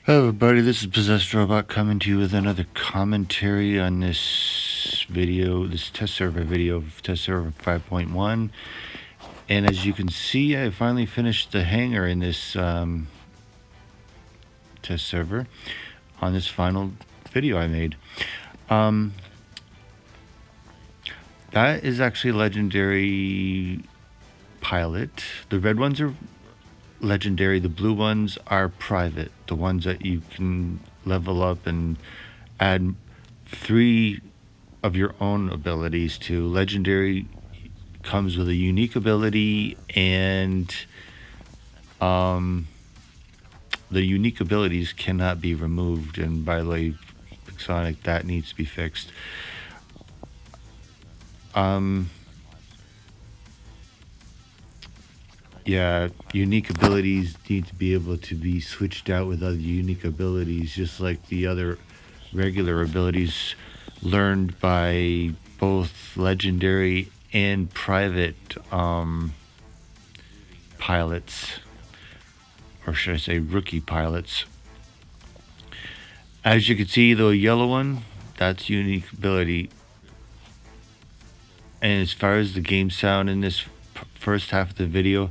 Hello everybody, this is Possessed Robot coming to you with another commentary on this video, this test server video of test server 5.1. And as you can see, I finally finished the hangar in this test server on this final video I made. That is actually a legendary pilot. The red ones are legendary, the blue ones are private, the ones that you can level up and add 3 of your own abilities to. Legendary comes with a unique ability, and the unique abilities cannot be removed, and by the way, Sonic, that needs to be fixed. Yeah, unique abilities need to be able to be switched out with other unique abilities, just like the other regular abilities learned by both legendary and private pilots, or should I say rookie pilots. As you can see, the yellow one, that's unique ability. And as far as the game sound in this first half of the video,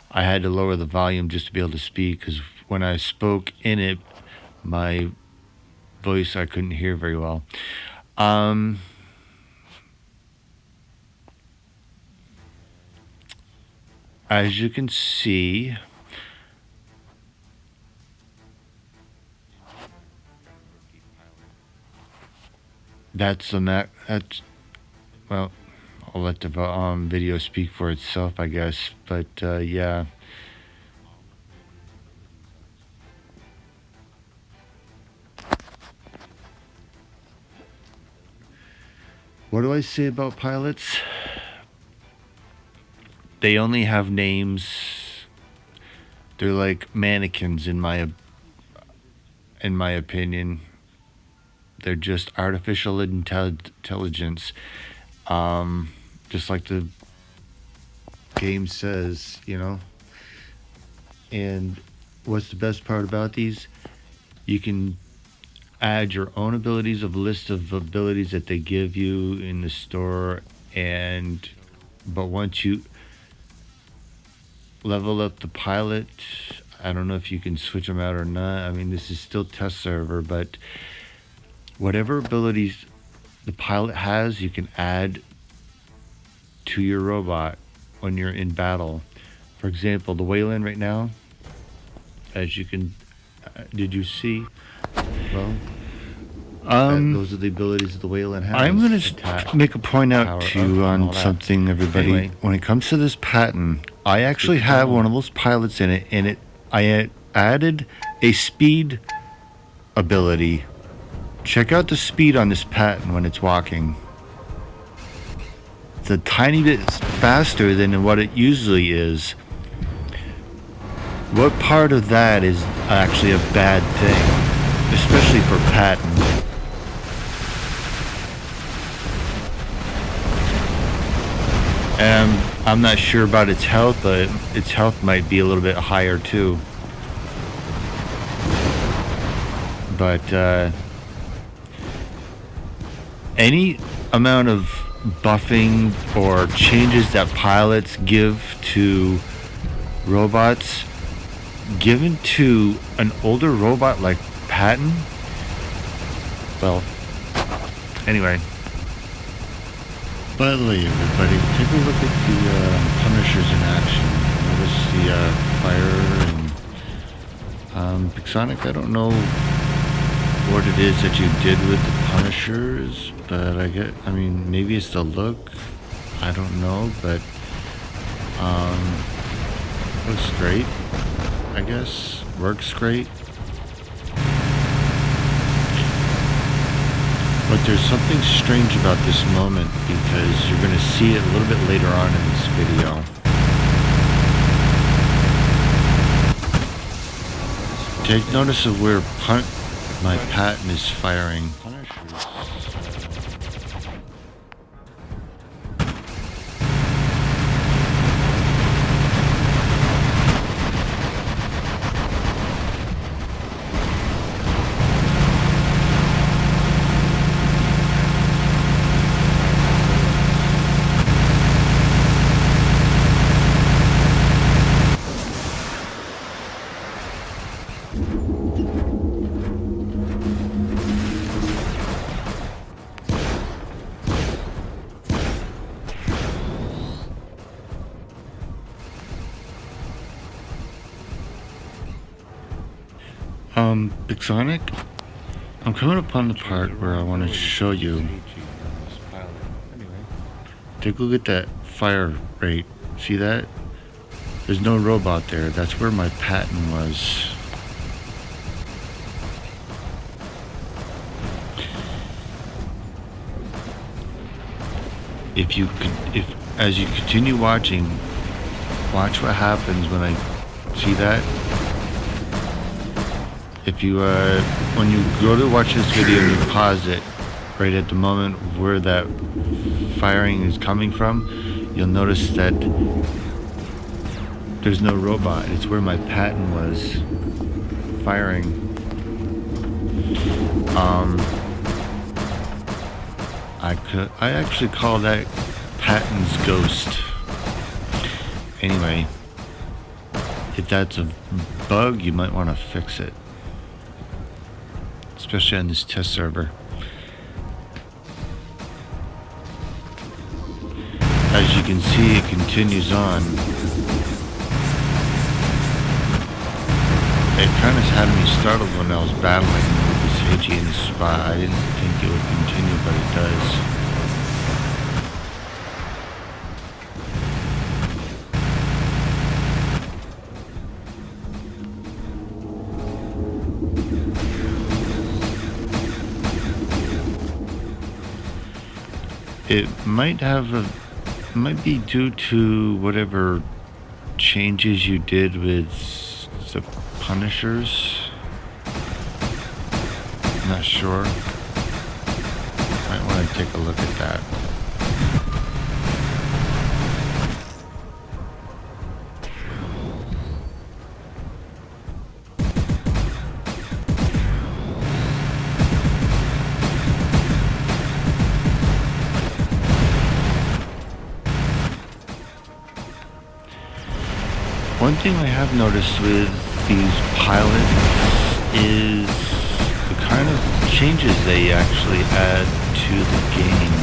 I had to lower the volume just to be able to speak, because when I spoke in it, my voice I couldn't hear very well. As you can see, that's the Mac. That's, well, I'll let the video speak for itself, I guess. But yeah. What do I say about pilots? They only have names. They're like mannequins in my opinion. They're just artificial intelligence. Just like the game says, you know. And what's the best part about these? You can add your own abilities, of a list of abilities that they give you in the store, but once you level up the pilot, I don't know if you can switch them out or not. I mean, this is still test server, but whatever abilities the pilot has, you can add to your robot when you're in battle. For example, the Wayland right now, as you can, did you see? Well, those are the abilities that the Wayland has. I'm going to make a point out to you on something, everybody. Anyway, when it comes to this Patton, I actually have one of those pilots in it, and I added a speed ability. Check out the speed on this Patton when it's walking. It's a tiny bit faster than what it usually is. What part of that is actually a bad thing, especially for Patton? I'm not sure about its health, but its health might be a little bit higher too. But any amount of buffing or changes that pilots give to robots, given to an older robot like Patton, well, anyway. By the way, everybody, take a look at the Punishers in action. Notice the fire and Pixonic. I don't know what it is that you did with the Punishers, but I mean, maybe it's the look. I don't know, but looks great. I guess works great. But there's something strange about this moment, because you're going to see it a little bit later on in this video. Take notice of where my Patton is firing. Big Sonic, I'm coming upon the part where I want to show you. Take a look at that fire rate. See that? There's no robot there. That's where my Patton was. As you continue watching, watch what happens when I see that. If you when you go to watch this video and you pause it right at the moment where that firing is coming from, you'll notice that there's no robot. It's where my Patton was firing. I actually call that Patton's ghost. Anyway, if that's a bug, you might want to fix it, especially on this test server. As you can see, it continues on. It kind of had me startled when I was battling with this Higi in the spot. I didn't think it would continue, but it does. It might be due to whatever changes you did with the Punishers. I'm not sure. Might want to take a look at that. One thing I have noticed with these pilots is the kind of changes they actually add to the game.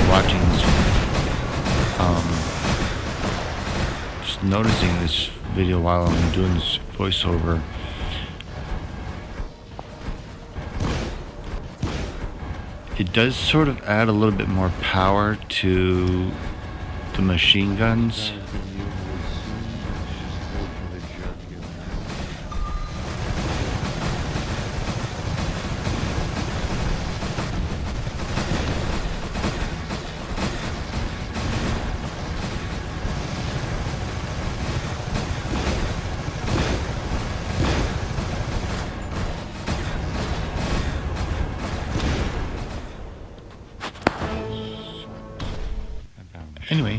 Watching this, just noticing this video while I'm doing this voiceover. It does sort of add a little bit more power to the machine guns. Anyway.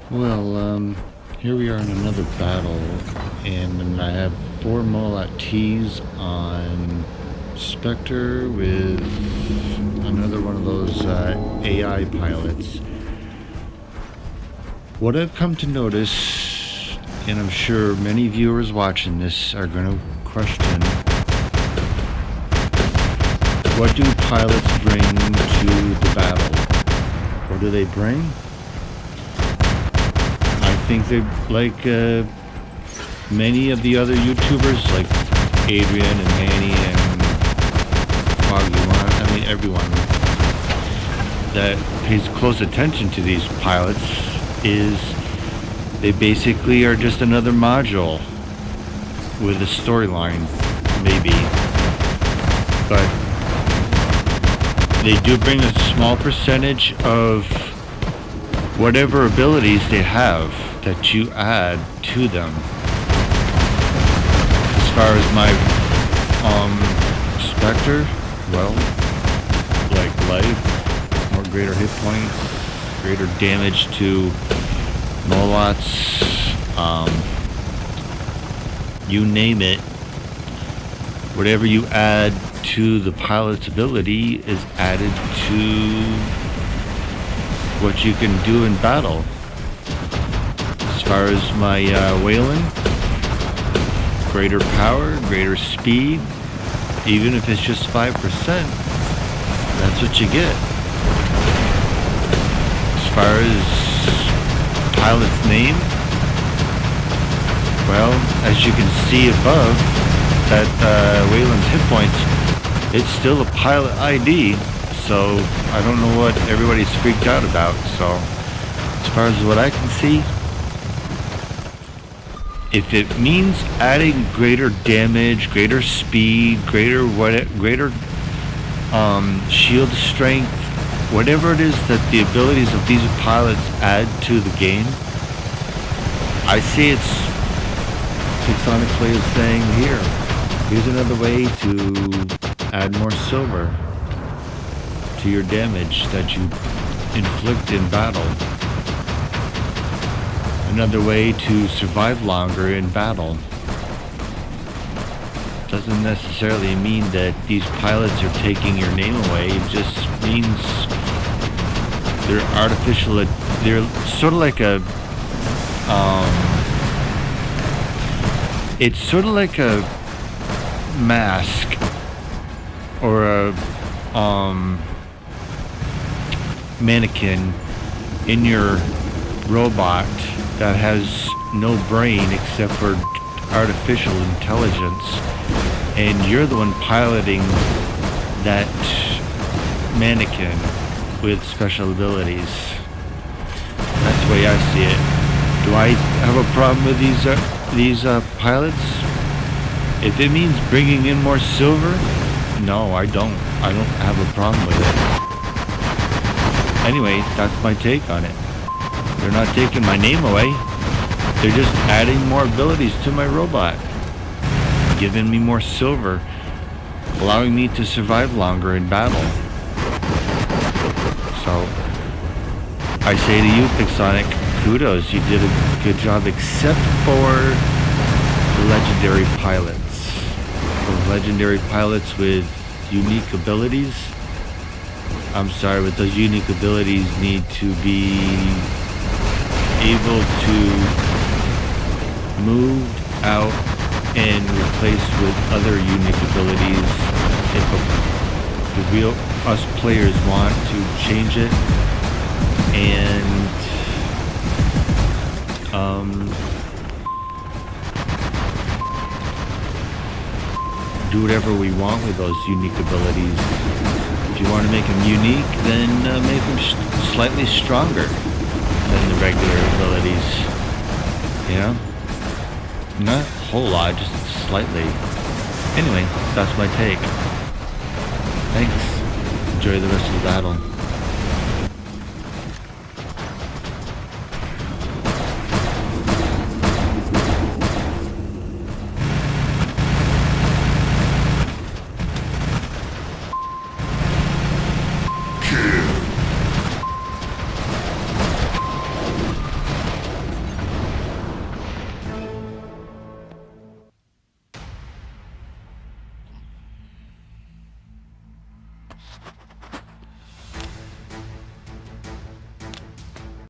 Well, here we are in another battle, and I have 4 Molat T's on Spectre with another one of those AI pilots. What I've come to notice, and I'm sure many viewers watching this are going to question, what do pilots bring to the battle? What do they bring? I think they're like many of the other YouTubers, like Adrian and Manny and Foggy One. I mean, everyone that pays close attention to these pilots is they basically are just another module with a storyline, maybe. But they do bring a small percentage of whatever abilities they have that you add to them. As far as my Spectre, well, like life, more greater hit points, greater damage to Molats, you name it, whatever you add to the pilot's ability is added to what you can do in battle. As far as my Whalen, greater power, greater speed, even if it's just 5%, that's what you get. As far as pilot's name, well, as you can see above, that Wayland's hit points, it's still a pilot ID, so I don't know what everybody's freaked out about. So as far as what I can see, if it means adding greater damage, greater speed, greater shield strength, whatever it is that the abilities of these pilots add to the game, I see it's Pixonic's way of saying, here's another way to add more silver to your damage that you inflict in battle. Another way to survive longer in battle. Doesn't necessarily mean that these pilots are taking your name away. It just means they're artificial. They're sort of like a it's sort of like a mask or a mannequin in your robot that has no brain except for artificial intelligence, and you're the one piloting that mannequin with special abilities. That's the way I see it. Do I have a problem with these pilots? If it means bringing in more silver, no, I don't have a problem with it. Anyway, that's my take on it. They're not taking my name away. They're just adding more abilities to my robot, giving me more silver, allowing me to survive longer in battle. So I say to you, Pixonic, kudos, you did a good job, except for the legendary pilots. Those legendary pilots with unique abilities, I'm sorry, but those unique abilities need to be able to move out and replaced with other unique abilities if us players want to change it and do whatever we want with those unique abilities. If you want to make them unique, then make them slightly stronger than the regular abilities. You know? Not a whole lot, just slightly. Anyway, that's my take. Thanks. Enjoy the rest of the battle.